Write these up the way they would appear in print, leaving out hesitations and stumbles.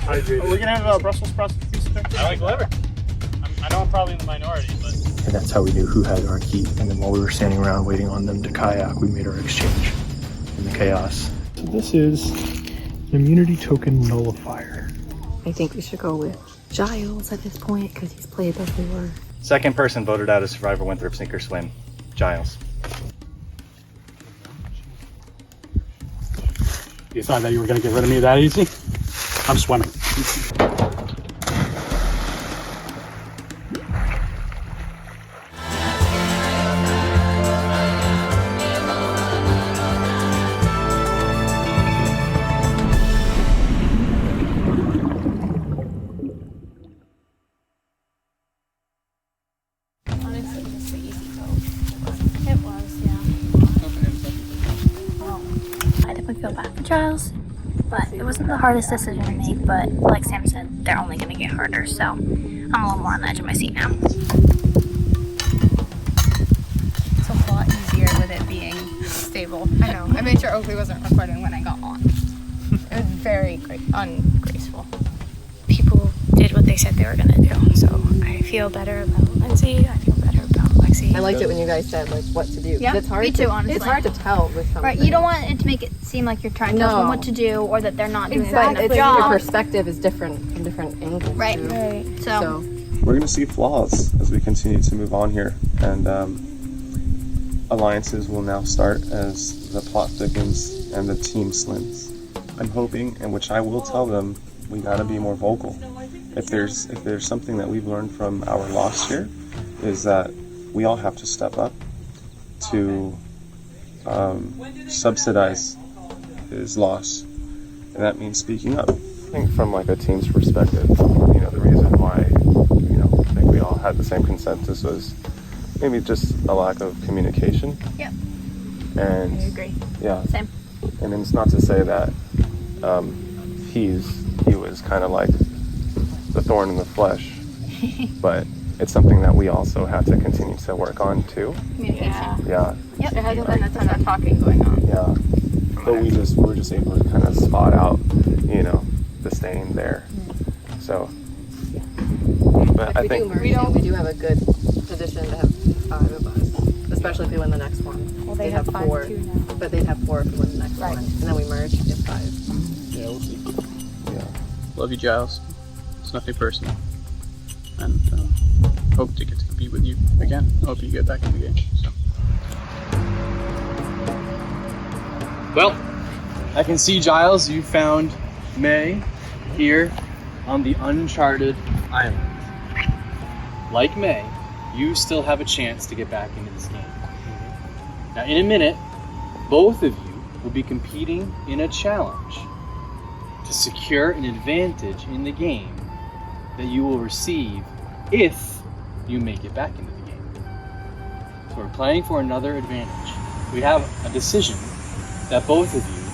hydrated. Are we gonna have Brussels sprouts with you today? I like whatever. I know I'm probably in the minority, but... And that's how we knew who had our heat. And then while we were standing around waiting on them to kayak, we made our exchange in the chaos. So this is an immunity token nullifier. I think we should go with Giles at this point because he's played before. Second person voted out as Survivor Winthrop Sink or Swim, Giles. You thought that you were going to get rid of me that easy? I'm swimming. Feel bad for Giles, but it wasn't the hardest decision to make, but like Sam said, they're only going to get harder, so I'm a little more on the edge of my seat now. It's a lot easier with it being stable. I know. I made sure Oakley wasn't recording when I got on. It was very ungraceful. People did what they said they were going to do, so I feel better about Lindsay, I feel better about Lexi. I liked it when you guys said like what to do. Yeah, it's hard me too, honestly. It's hard to tell with something. Right, you don't want it to make it seem like you're trying to tell them what to do or that they're not doing a good enough Your job. perspective is different from different angles. Right, too. right. So we're going to see flaws as we continue to move on here, and alliances will now start as the plot thickens and the team slims. I'm hoping, and which I will tell them, we got to be more vocal. If there's something that we've learned from our loss here, is that we all have to step up to subsidize his loss, and that means speaking up. I think from like a team's perspective, you know, the reason why, you know, I think we all had the same consensus was maybe just a lack of communication. Yep. And I agree. Yeah. Same. And it's not to say that he was kind of like the thorn in the flesh, but it's something that we also have to continue to work on too. Communication. Yeah. Yep. There hasn't been a ton of talking going on. Yeah. But we're just able to kind of spot out, you know, the stain there. So, yeah. But I think we do have a good position to have 5 of us, especially if we win the next one. Well, they have 5 4, too now. but they'd have 4 if we win the next one, and then we merge, we get 5. Yeah, we'll see. Yeah. Love you, Giles. It's nothing personal. And hope to get to compete with you again. I hope you get back in the game. So. Well, I can see, Giles, you found May here on the uncharted island. Like May, you still have a chance to get back into this game. Now, in a minute, both of you will be competing in a challenge to secure an advantage in the game that you will receive if you make it back into the game. So we're playing for another advantage. We have a decision that both of you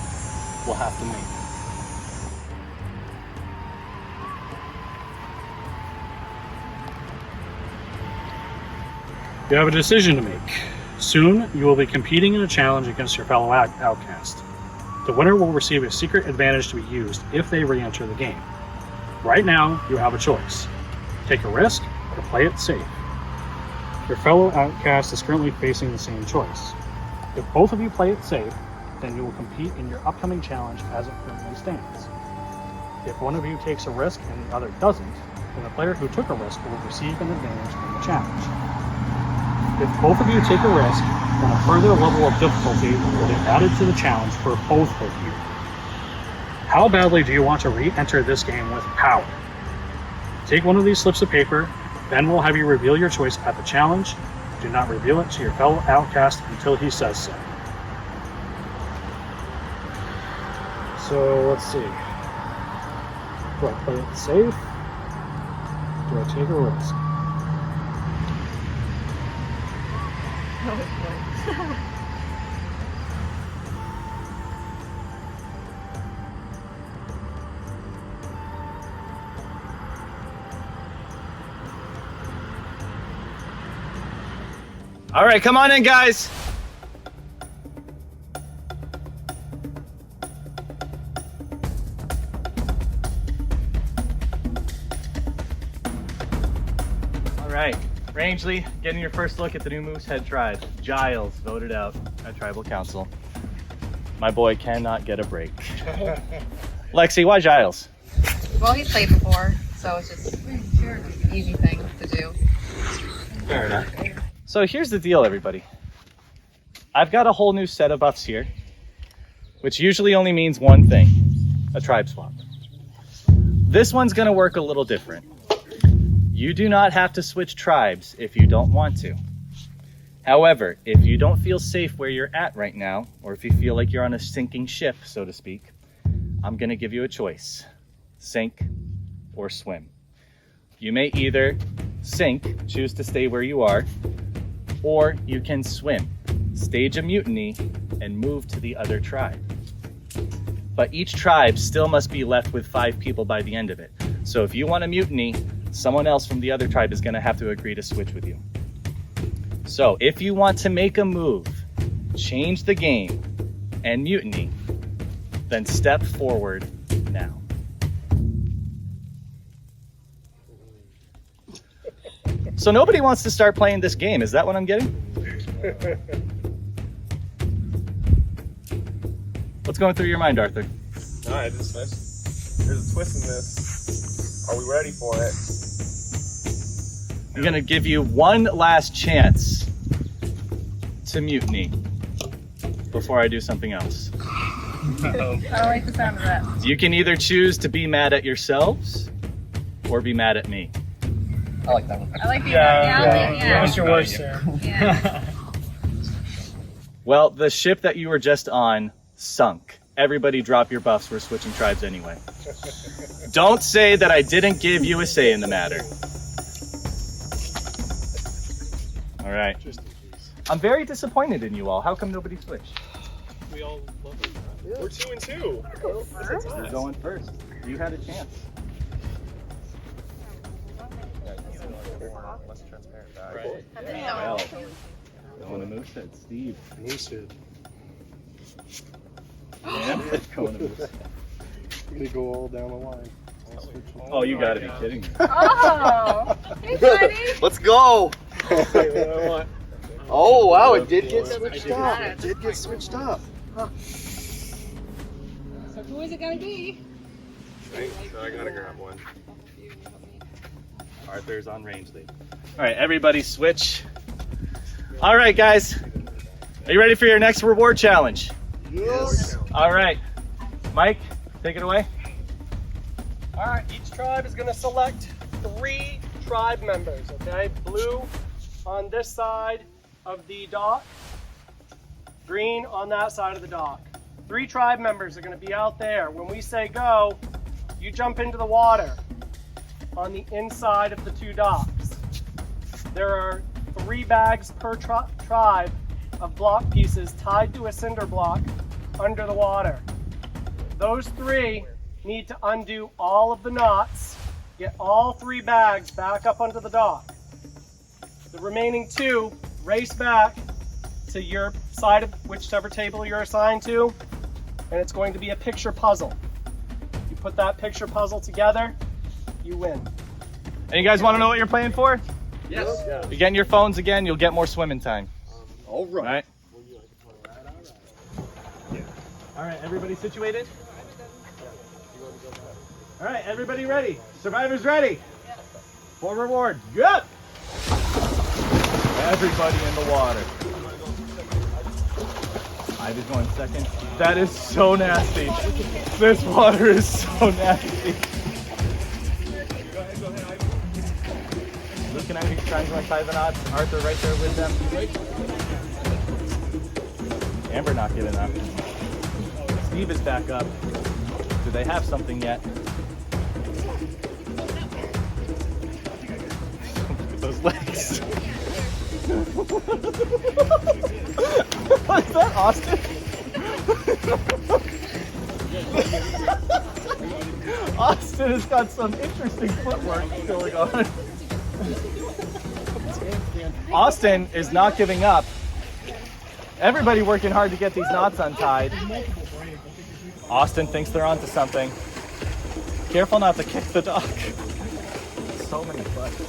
will have to make. You have a decision to make. Soon, you will be competing in a challenge against your fellow outcast. The winner will receive a secret advantage to be used if they re-enter the game. Right now, you have a choice. Take a risk or play it safe. Your fellow outcast is currently facing the same choice. If both of you play it safe, then you will compete in your upcoming challenge as it currently stands. If one of you takes a risk and the other doesn't, then the player who took a risk will receive an advantage in the challenge. If both of you take a risk, then a further level of difficulty will be added to the challenge for both of you. How badly do you want to re-enter this game with power? Take one of these slips of paper, then we'll have you reveal your choice at the challenge. Do not reveal it to your fellow outcast until he says so. So let's see. Do I play it safe? Do I take a risk? All right, come on in, guys. Rangeley, getting your first look at the new Moosehead tribe. Giles voted out at Tribal Council. My boy cannot get a break. Lexi, why Giles? Well, he's played before, so it's just an easy thing to do. Fair enough. So here's the deal, everybody. I've got a whole new set of buffs here, which usually only means one thing, a tribe swap. This one's gonna work a little different. You do not have to switch tribes if you don't want to. However, if you don't feel safe where you're at right now, or if you feel like you're on a sinking ship, so to speak, I'm gonna give you a choice, sink or swim. You may either sink, choose to stay where you are, or you can swim, stage a mutiny, and move to the other tribe. But each tribe still must be left with 5 people by the end of it. So if you want a mutiny, someone else from the other tribe is gonna have to agree to switch with you. So if you want to make a move, change the game, and mutiny, then step forward now. So nobody wants to start playing this game, is that what I'm getting? What's going through your mind, Arthur? Alright, there's a twist in this. Are we ready for it? I'm gonna give you one last chance to mutiny before I do something else. I don't like the sound of that. You can either choose to be mad at yourselves or be mad at me. I like that one. I like the Yeah, what's your worst, sir? Yeah. Well, the ship that you were just on sunk. Everybody drop your buffs, we're switching tribes anyway. Don't say that I didn't give you a say in the matter. All right. I'm very disappointed in you all. How come nobody switched? We all love it. We're 2 and 2. You're going first. You had a chance. Less transparent bag. Right. Well, going to Moosehead. Steve. Moosehead. Yeah, going to Moosehead. They go all down the line. Oh, you gotta be kidding me. Oh, hey, buddy. Let's go! Oh wow, it did get switched switched up. It did get switched up. So who is it gonna be? Right, so I gotta grab one. Arthur's on Rangeley. All right, everybody switch. All right, guys. Are you ready for your next reward challenge? Yes. All right. Mike, take it away. All right, each tribe is going to select 3 tribe members, okay? Blue on this side of the dock, green on that side of the dock. 3 tribe members are going to be out there. When we say go, you jump into the water on the inside of the 2 docks. There are 3 bags per tribe of block pieces tied to a cinder block under the water. Those 3 need to undo all of the knots, get all 3 bags back up onto the dock. The remaining 2 race back to your side of whichever table you're assigned to, and it's going to be a picture puzzle. You put that picture puzzle together, you win. And you guys want to know what you're playing for? Yes. You're getting your phones again, you'll get more swimming time. All right. All right. All right, everybody situated? All right, everybody ready? Survivors ready? For reward, good! Everybody in the water. Ivy's going second. That is so nasty. This water is so nasty. Luke and Ivy trying to tie the knots. Arthur right there with them. Amber not getting up. Steve is back up. Do they have something yet? Look at those legs. What is that, Austin? Austin has got some interesting footwork going on. Austin is not giving up. Everybody working hard to get these knots untied. Austin thinks they're onto something. Careful not to kick the dock. So many butts.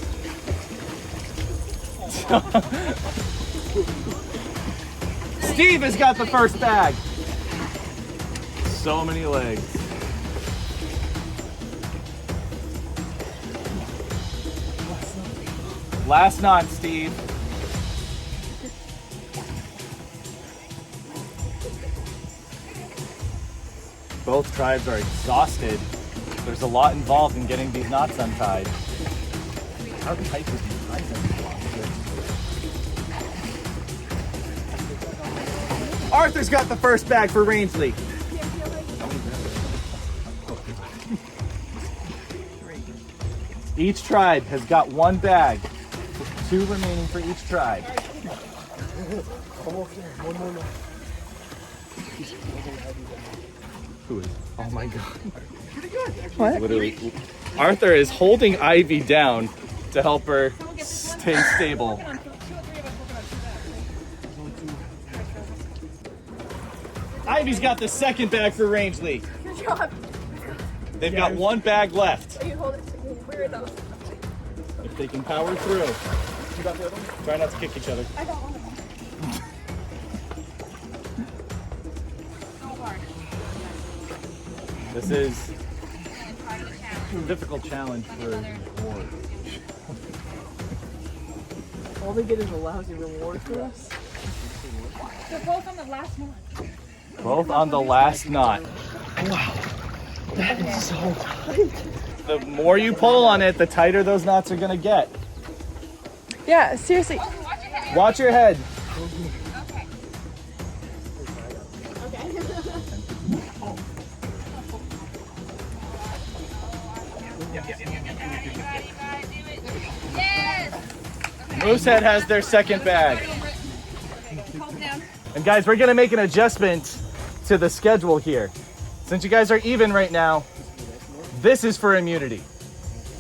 Steve has got the first bag. So many legs. Last knot, Steve. Both tribes are exhausted. There's a lot involved in getting these knots untied. How tight is these knots? Arthur's got the first bag for Rangeley. Each tribe has got one bag, 2 remaining for each tribe. Who is? Oh my god. Pretty good, actually. What? Literally. Arthur is holding Ivy down to help her stay stable. Ivy's got the second bag for Rangeley. Good job. They've got one bag left. You hold it. Where are those? If they can power through. You got the other one? Try not to kick each other. I got one of them. So hard. This is a difficult challenge for reward. All they get is a lousy reward for us. They're both on the last one. Both on the last knot. Wow. That is so tight. The more you pull on it, the tighter those knots are gonna get. Yeah, seriously. Watch your head. Moosehead has their second bag. And guys, we're gonna make an adjustment to the schedule here. Since you guys are even right now, this is for immunity.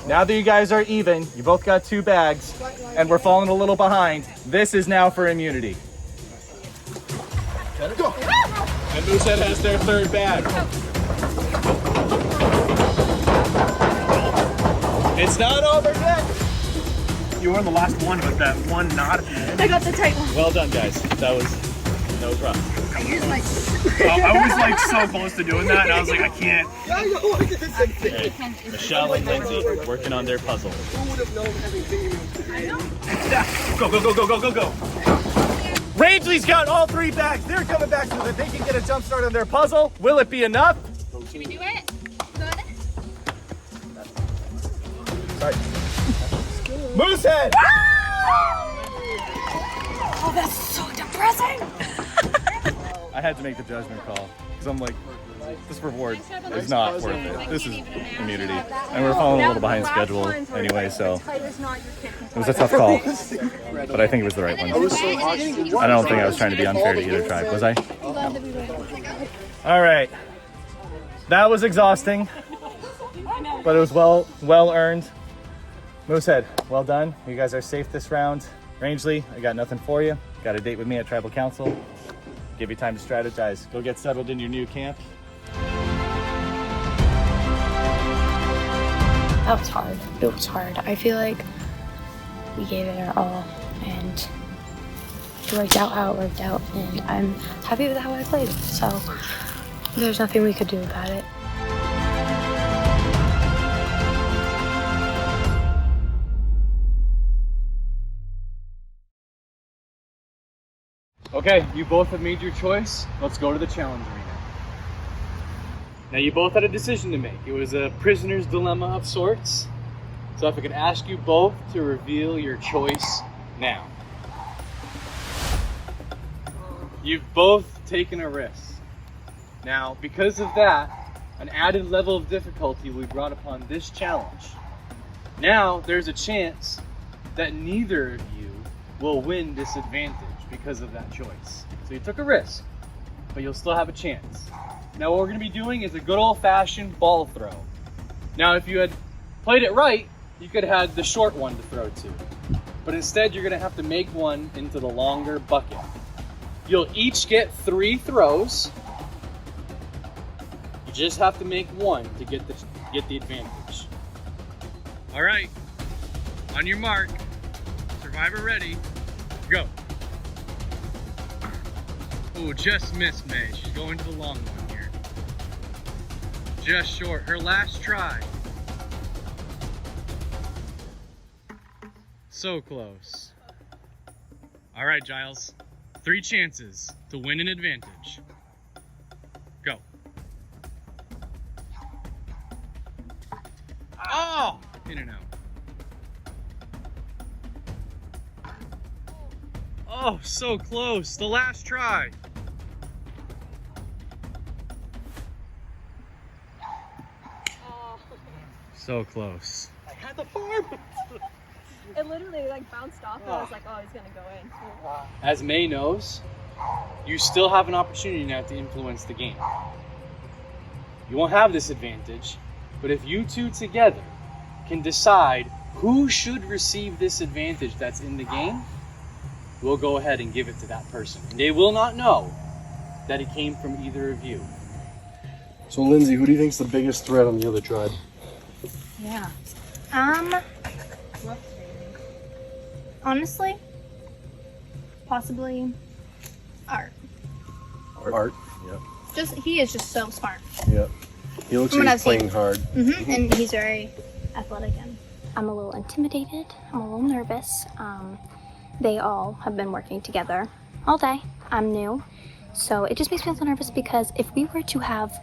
Now that you guys are even, you both got 2 bags, and we're falling a little behind, this is now for immunity. Go. And Moosehead has their third bag. It's not over yet. You were the last one with that one knot. I got the tight one. Well done, guys. That was rough. I used my. I was like so close to doing that, and I was like, I can't. Okay. Michelle and Lindsay working on their puzzle. Go, go, go, go, go, go, go. Rangeley's got all 3 bags. They're coming back so that they can get a jump start on their puzzle. Will it be enough? Should we do it? Good. Sorry. Moosehead! Oh, that's so depressing. I had to make the judgment call because I'm like, this reward is not worth it. This is immunity. And we're falling a little behind schedule anyway, so it was a tough call. But I think it was the right one. I don't think I was trying to be unfair to either tribe, was I? All right. That was exhausting, but it was well earned. Moosehead, well done. You guys are safe this round. Rangeley, I got nothing for you. Got a date with me at Tribal Council. Give you time to strategize. Go get settled in your new camp. That was hard. It was hard. I feel like we gave it our all, and it worked out how it worked out, and I'm happy with how I played. So there's nothing we could do about it. Okay, you both have made your choice. Let's go to the challenge arena. Now you both had a decision to make. It was a prisoner's dilemma of sorts. So if I could ask you both to reveal your choice now. You've both taken a risk. Now, because of that, an added level of difficulty will be brought upon this challenge. Now, there's a chance that neither of you will win this advantage because of that choice. So you took a risk, but you'll still have a chance. Now what we're gonna be doing is a good old-fashioned ball throw. Now if you had played it right, you could have had the short one to throw to. But instead you're gonna have to make one into the longer bucket. You'll each get 3 throws. You just have to make one to get the advantage. All right, on your mark, Survivor ready. Go. Oh, just missed May. She's going to the long one here. Just short. Her last try. So close. All right, Giles. 3 chances to win an advantage. Go. Oh! In and out. Oh, so close. The last try. So close. I had the farm. It literally like bounced off and I was like, oh, he's gonna go in. As May knows, you still have an opportunity now to influence the game. You won't have this advantage, but if you two together can decide who should receive this advantage that's in the game, we'll go ahead and give it to that person. And they will not know that it came from either of you. So Lindsay, who do you think's the biggest threat on the other tribe? Yeah. Honestly, possibly Art. Art. Yeah. He is just so smart. Yeah. He looks like he's playing hard. And he's very athletic and I'm a little intimidated. I'm a little nervous. They all have been working together all day. I'm new. So it just makes me a little nervous because if we were to have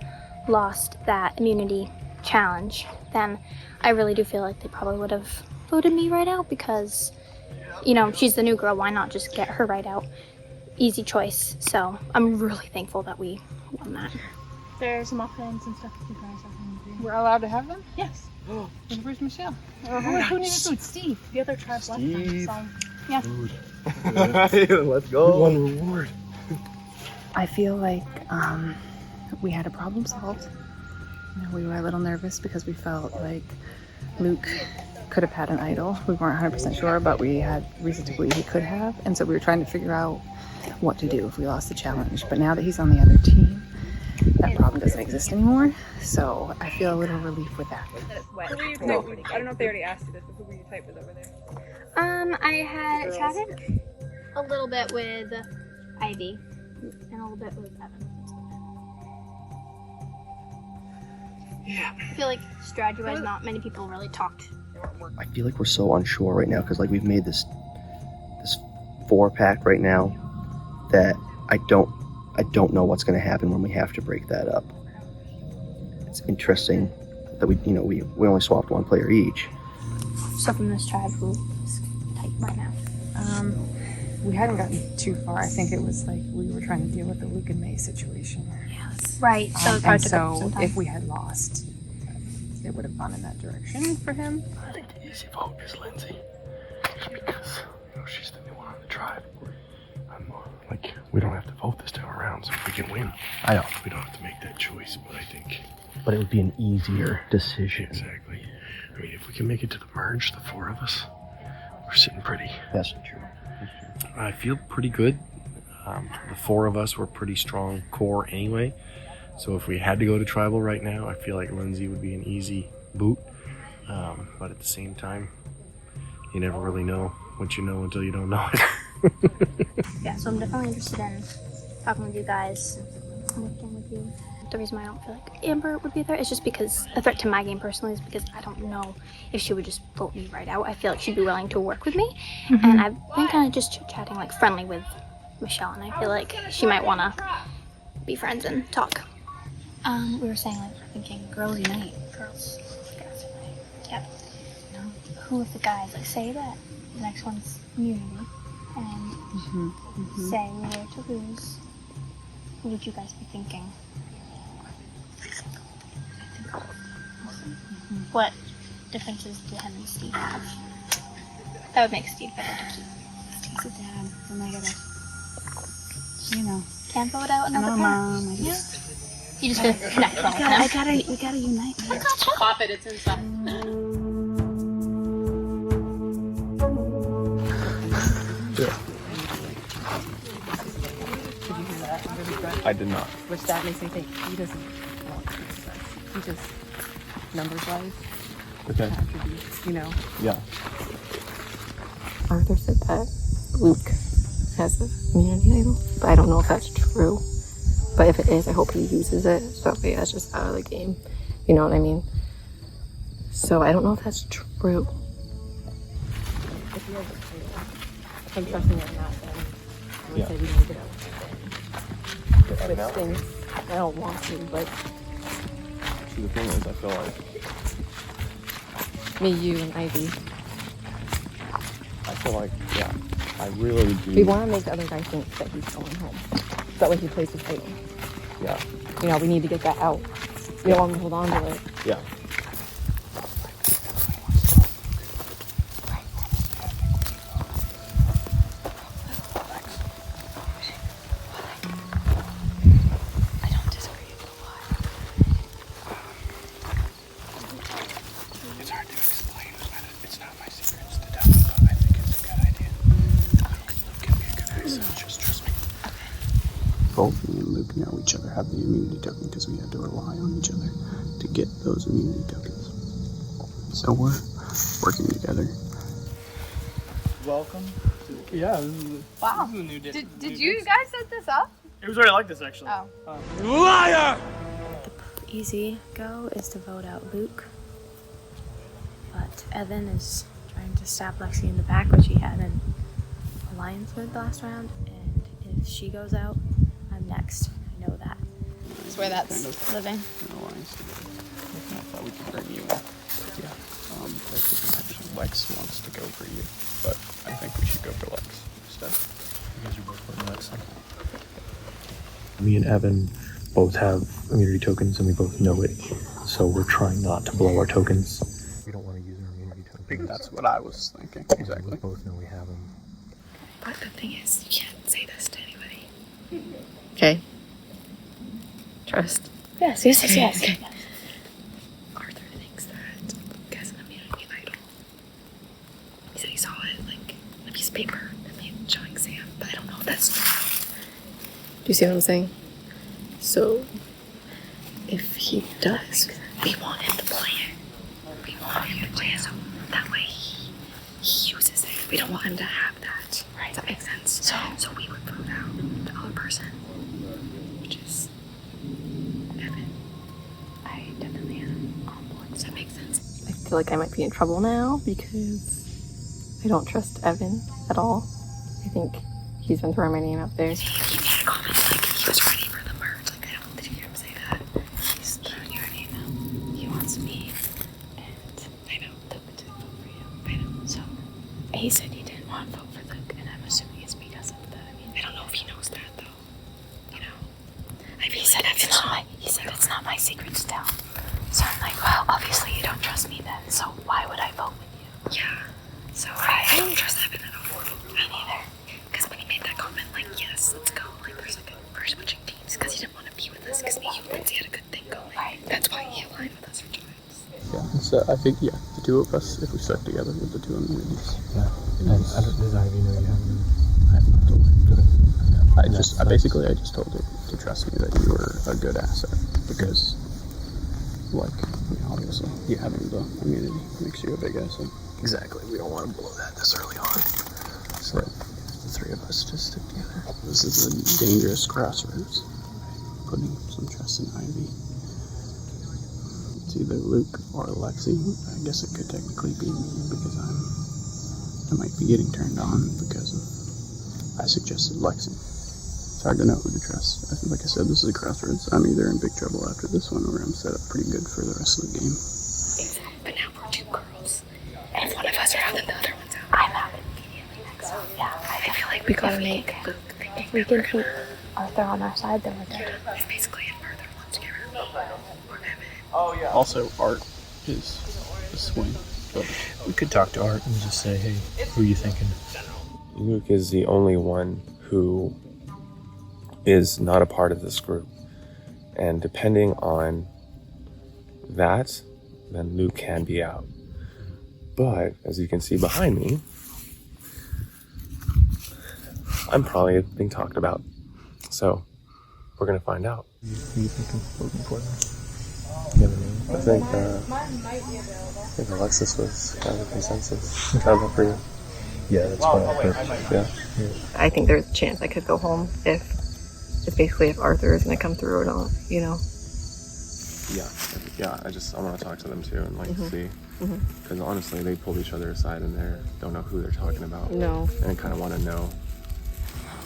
lost that immunity challenge, then I really do feel like they probably would have voted me right out because, you know, she's the new girl. Why not just get her right out? Easy choice. So I'm really thankful that we won that. there's muffins and stuff you guys are hungry. We're allowed to have them? Yes. And where's Michelle? Who needed food? Steve. The other tribe left them. So, yeah. Food. Let's go. One reward. I feel like we had a problem solved. You know, we were a little nervous because we felt like Luke could have had an idol. We weren't 100% sure, but we had reason to believe he could have. And so we were trying to figure out what to do if we lost the challenge. But now that he's on the other team, that problem doesn't exist anymore. So I feel a little relief with that. Who were you type with? I don't know if they already asked you this, but who were you type with over there? I had chatted a little bit with Ivy and a little bit with Evan. Yeah. I feel like strategy-wise, not many people really talked. I feel like we're so unsure right now because like we've made this 4-pack right now that I don't know what's going to happen when we have to break that up. It's interesting that we only swapped one player each. So from this tribe, who's tight right now? We hadn't gotten too far. I think it was like we were trying to deal with the Luke and May situation. Yes. Right. So And so if we had lost, it would have gone in that direction for him. I think the easy vote is Lindsay. Just because, she's the new one on the tribe. Like, we don't have to vote this time around, so if we can win. I know. We don't have to make that choice, but I think... But it would be an easier decision. Exactly. I mean, if we can make it to the merge, the 4 of us, we're sitting pretty. That's true. I feel pretty good. The 4 of us were pretty strong core anyway. So if we had to go to tribal right now, I feel like Lindsay would be an easy boot. But at the same time, you never really know what you know until you don't know it. Yeah, so I'm definitely interested in talking with you guys, working with you. The reason why I don't feel like Amber would be there is just because a threat to my game personally is because I don't know if she would just vote me right out. I feel like she'd be willing to work with me, and I've been kind of just chit-chatting, like friendly with Michelle, and I feel like she might want to be friends and talk. We were saying, like, thinking girls unite. Girls unite. Yep. Who of the guys, like, say that the next one's immunity, and say we were to lose, what would you guys be thinking? What differences do him and Steve have? That would make Steve better to keep. Steve's a dad, and I gotta, Can't vote out another I'm a parent. mom. You just gotta connect well with him. We gotta unite. Pop it, it's inside. I did not. Which that makes me think he doesn't want to success. He just, numbers-wise, Okay. attributes, Yeah. Arthur said that Luke has an immunity idol, but I don't know if that's true. But if it is, I hope he uses it, so that way that's just out of the game. You know what I mean? So I don't know if that's true. If he has a idol, I'm trusting it or not, then I would say we need to get out. Which stinks. I don't want to, but... See, the thing is, I feel like... Me, you, and Ivy. I feel like, yeah, I really do. We want to make the other guy think that he's going home. So that way he plays his idol. Yeah. You know, we need to get that out. We don't want him to hold on to it. Yeah. Both me and Luke know each other have the immunity token because we had to rely on each other to get those immunity tokens. So we're working together. Welcome. Yeah. Wow. This is a new Did you guys set this up? It was already like this, actually. Oh. Liar! The easy go is to vote out Luke. But Evan is trying to stab Lexi in the back, which he had an alliance with last round. And if she goes out, I'm next. I know that. That's where that's living. I thought we could bring you in. Yeah. Actually, Lex wants to go for you, but I think we should go for Lex instead. You guys are both voting Lex. Me and Evan both have immunity tokens, and we both know it. So we're trying not to blow our tokens. We don't want to use our immunity tokens. That's what I was thinking. Exactly. We both know we have them. But the thing is, you can't say this to anybody. Okay. Trust. Yes. Okay. Arthur thinks that Luke has an immunity idol. He said he saw it, like, on a piece of paper that made showing Sam, but I don't know if that's true. Do you see what I'm saying? So, if he does, We want him to play it. We want him to play it so that way he uses it. We don't want him to have that. Right. Does that make sense? So we would vote out the other person, which is Evan. I definitely am on board. Does that make sense? I feel like I might be in trouble now because I don't trust Evan at all. I think he's been throwing my name out there. He made a comment like he was ready for the merge. Like, I don't, did you hear him say that? He's you already know. He wants me, and I know Luke to vote for you. I know. So he said he didn't want to vote for Luke, and I'm assuming it's because of that. I mean, I don't know if he knows that though. You know. I mean, he said it's not my secret to tell. So I'm like, well, obviously you don't trust me then. So why would I vote with you? Yeah. So I don't trust Evan at all. Me neither. Because when he made that comment, like, yes, let's go. Like, we're switching teams because he didn't want to be with us because me and Lindsay had a good thing going. Right. That's why he aligned with us for times. Yeah. So I think, the two of us, if we stuck together with the two immunities. Yeah. And does Ivy know you have them? I have not told her. I just told her to trust me that you were a good asset because, obviously, you having the immunity makes you a big asset. Exactly. We don't want to blow that this early on. So the three of us just stick together. This is a dangerous crossroads. Putting some trust in Ivy. It's either Luke or Lexi. I guess it could technically be me because I might be getting turned on because I suggested Lexi. It's hard to know who to trust. Like I said, this is a crossroads. I'm either in big trouble after this one or I'm set up pretty good for the rest of the game. Exactly. But now we're two girls. And if one of us are out, then the other one's out. I'm out immediately next. So, yeah, I feel like we gotta make Luke thinking If we can keep Arthur on our side, then we're good. It's basically if Arthur wants to get rid of me or Evan. Also, Art is a swing. But We could talk to Art and just say, hey, who are you thinking? Luke is the only one who is not a part of this group. And depending on that, then Luke can be out. But, as you can see behind me, I'm probably being talked about. So, we're going to find out. Who are you thinking voting for them? Do you have a name? I think Alexis was kind of a consensus. Kind of for you. Yeah, that's why I picked. Yeah. I think there's a chance I could go home if Arthur is going to come through or not, you know? Yeah. I want to talk to them too and like see, because honestly, they pulled each other aside and they don't know who they're talking about. No. And I kind of want to know.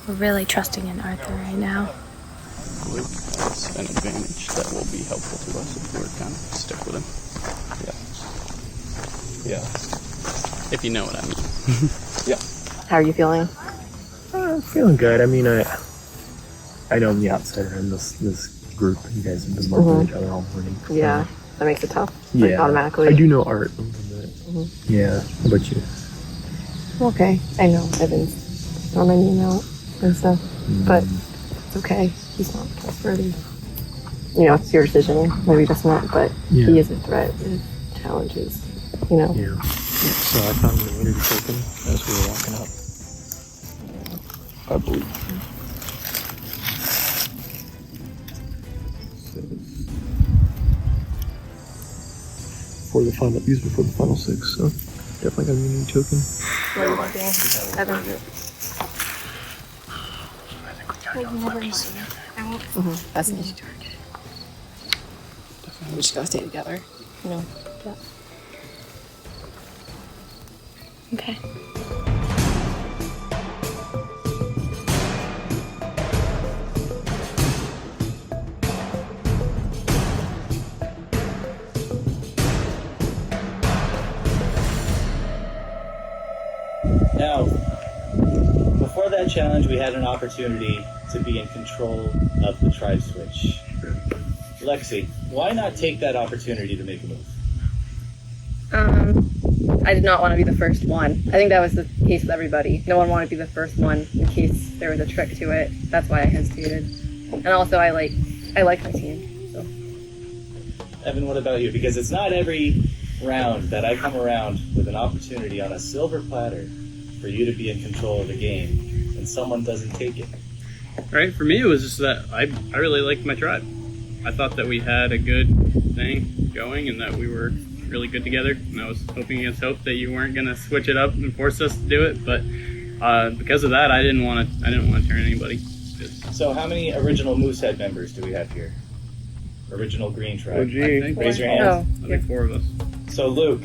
We're really trusting in Arthur right now. It's an advantage that will be helpful to us if we're kind of stick with him. Yeah. If you know what I mean. Yeah. How are you feeling? I'm feeling good. I mean, I know I'm the outsider in this group. You guys have been working with each other all morning. Yeah, that makes it tough. Like, automatically. I do know Art a little bit. Yeah. How about you? Okay, I know Evan's throwing my name out and stuff, but it's okay. He's not trustworthy. You know, it's your decision. Maybe just not, but he is a threat with challenges, you know? Yeah. So I found the immunity token as we were walking up. I believe. For the final, used before the final 6, so definitely got an immunity token. What are you thinking, Evan? I think we gotta go Fletcher's. That's an easy target. We just gotta stay together, you know? Yeah. Okay. Now, before that challenge, we had an opportunity to be in control of the tribe switch. Lexi, why not take that opportunity to make a move? I did not want to be the first one. I think that was the case with everybody. No one wanted to be the first one in case there was a trick to it. That's why I hesitated. And also, I like my team. So. Evan, what about you? Because it's not every round that I come around with an opportunity on a silver platter for you to be in control of the game, and someone doesn't take it. Right, for me it was just that I really liked my tribe. I thought that we had a good thing going and that we were really good together, and I was hoping against hope that you weren't going to switch it up and force us to do it, but because of that I didn't want to turn anybody. So how many original Moosehead members do we have here? Original Green Tribe. Raise your hand. I think 4 of us. So Luke,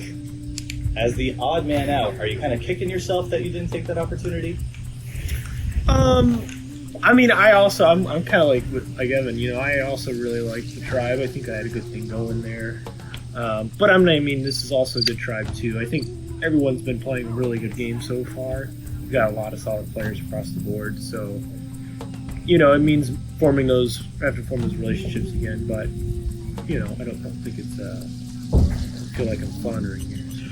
as the odd man out, are you kind of kicking yourself that you didn't take that opportunity? I mean, I'm kind of like Evan, you know, I also really like the tribe. I think I had a good thing going there. But I mean, this is also a good tribe too. I think everyone's been playing a really good game so far. We've got a lot of solid players across the board, so, you know, it means have to form those relationships again, but, you know, I don't think it's, I feel like I'm floundering here. So.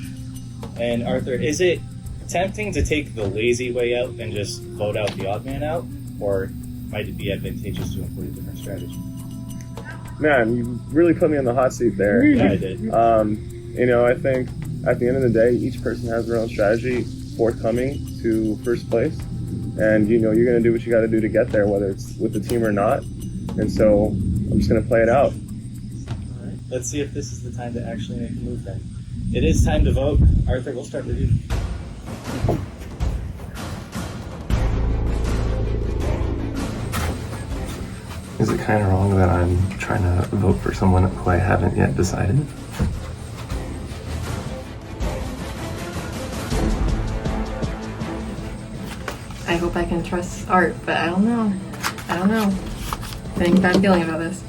And Arthur, is it tempting to take the lazy way out and just vote out the odd man out, or might it be advantageous to employ a different strategy? Man, you really put me on the hot seat there. Yeah, I did. You know, I think at the end of the day, each person has their own strategy forthcoming to first place. And, you know, you're going to do what you got to do to get there, whether it's with the team or not. And so I'm just going to play it out. All right. Let's see if this is the time to actually make a move then. It is time to vote. Arthur, we'll start with you. Is it kind of wrong that I'm trying to vote for someone who I haven't yet decided? I hope I can trust Art, but I don't know. I don't know. I think a bad feeling about this.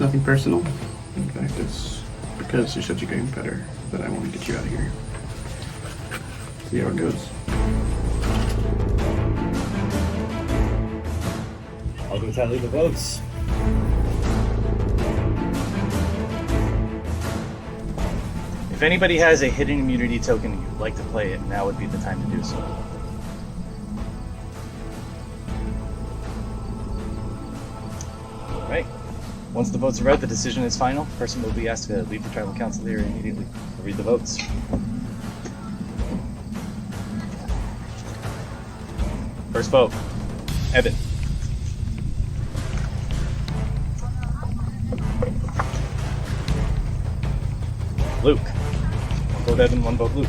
Nothing personal. In fact, it's because you're such a game better that I want to get you out of here. See how it goes. I'll go tally the votes. If anybody has a hidden immunity token and you'd like to play it, now would be the time to do so. Once the votes are read, the decision is final. The person will be asked to leave the tribal council area immediately. I'll read the votes. First vote, Evan. Luke. One vote Evan, one vote Luke.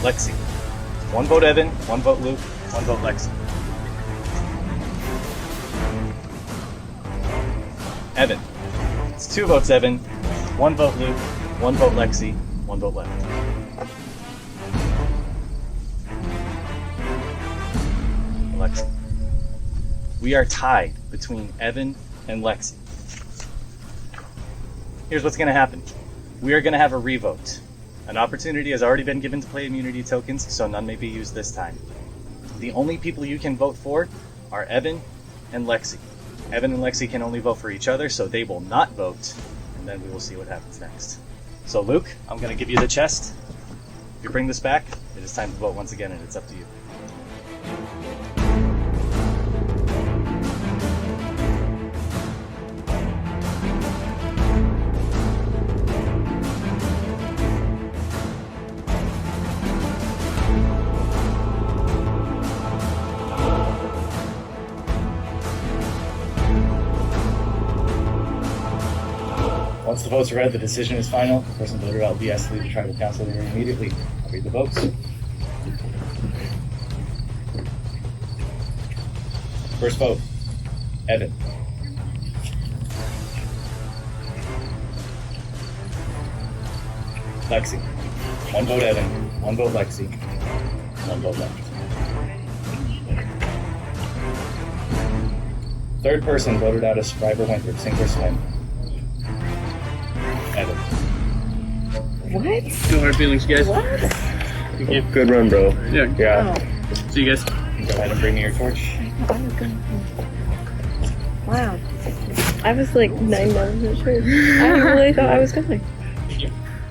Lexi. One vote Evan, one vote Luke, one vote Lexi. Evan. It's 2 votes Evan, 1 vote Luke, 1 vote Lexi, 1 vote left. Lexi. We are tied between Evan and Lexi. Here's what's going to happen. We are going to have a revote. An opportunity has already been given to play immunity tokens, so none may be used this time. The only people you can vote for are Evan and Lexi. Evan and Lexi can only vote for each other, so they will not vote, and then we will see what happens next. So Luke, I'm going to give you the chest. If you bring this back, it is time to vote once again, and it's up to you. Once the votes are read, the decision is final. The person voted out will be asked to leave the tribal council area immediately. I'll read the votes. First vote, Evan. Lexi. 1 vote Evan, 1 vote Lexi, 1 vote left. Third person voted out as survivor Winthrop, sink or swim. Evan. What? No hard feelings, guys. What? Thank you. Good run, bro. Yeah. See you guys. Go ahead and bring me your torch. Wow. I was like 9 sure. I really thought I was going.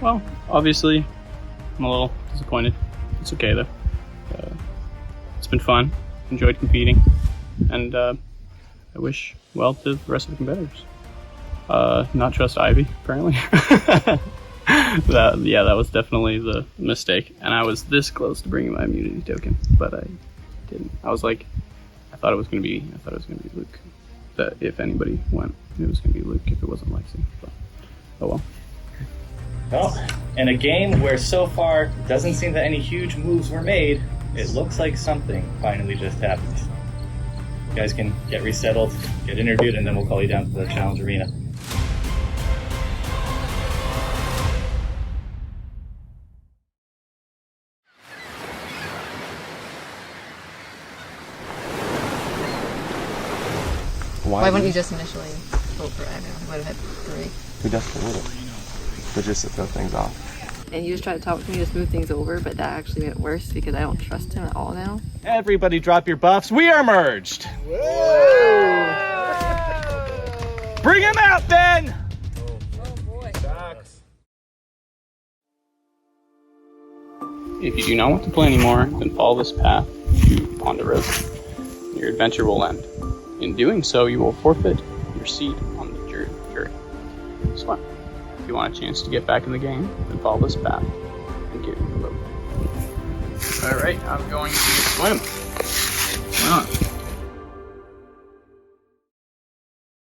Well, obviously, I'm a little disappointed. It's okay though. It's been fun. Enjoyed competing, and I wish well to the rest of the competitors. Not trust Ivy, apparently. that was definitely the mistake, and I was this close to bringing my immunity token, but I didn't. I thought it was gonna be Luke. That if anybody went, it was gonna be Luke if it wasn't Lexi. But, oh well. Well, in a game where so far it doesn't seem that any huge moves were made, it looks like something finally just happened. You guys can get resettled, get interviewed, and then we'll call you down to the challenge arena. Why wouldn't you just initially vote for Evan? You would have had 3. We definitely would have. But just to throw things off. And you just tried to talk to me to smooth things over, but that actually made it worse because I don't trust him at all now. Everybody drop your buffs. We are merged. Whoa! Bring him out then! If you do not want to play anymore, then follow this path to Ponderosa. Your adventure will end. In doing so, you will forfeit your seat on the jury. So, if you want a chance to get back in the game, then follow this path and get in the boat. Alright, I'm going to swim.